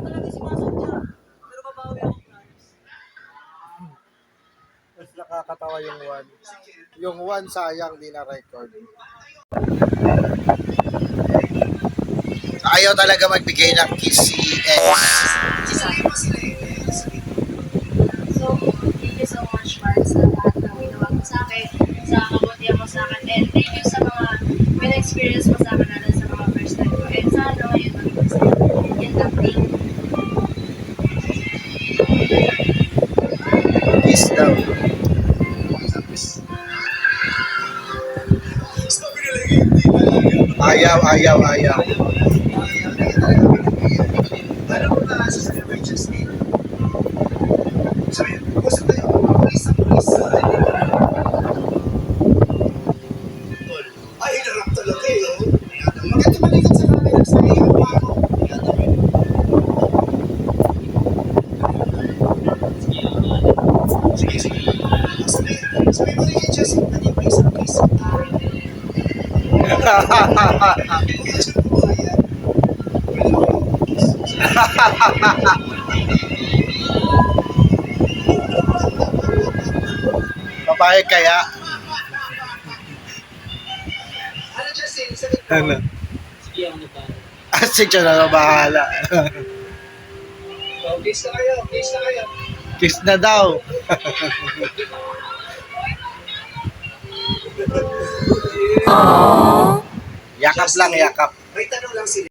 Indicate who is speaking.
Speaker 1: talaga si Masadya. Pero babawi ako, promise.
Speaker 2: Mas nakakatawa yung one. Yung one sayang di na record. Ayaw talaga magbigay ng kiss si X.
Speaker 3: So, thank you so much, Mark, sa lahat ng ginawa mo sa akin, sa kabutihan mo sa akin, and thank you sa mga pina-experience mo sa akin na sa mga first time ko. And sana ngayon, maging first time. Yan lang, thank you.
Speaker 2: Kiss daw. Ayaw.
Speaker 4: Alam mo na sa emergency. Sabi, usap tayo. Isang isa. Ay, hinarap talaga eh. Maganda malikot sa camera. Sabi, yung pa ako. Sige. Sabi mo rin kay Jesse, ano yung isang kiss?
Speaker 2: Papayag kaya?
Speaker 4: Ano Jesse? Sabi ko.
Speaker 2: Ano?
Speaker 1: Sige, ako na ba?
Speaker 2: Sige na bahala.
Speaker 4: Oh, kiss na kayo.
Speaker 2: Kiss na daw. Yakap lang, yakap.
Speaker 4: May tanong lang sila.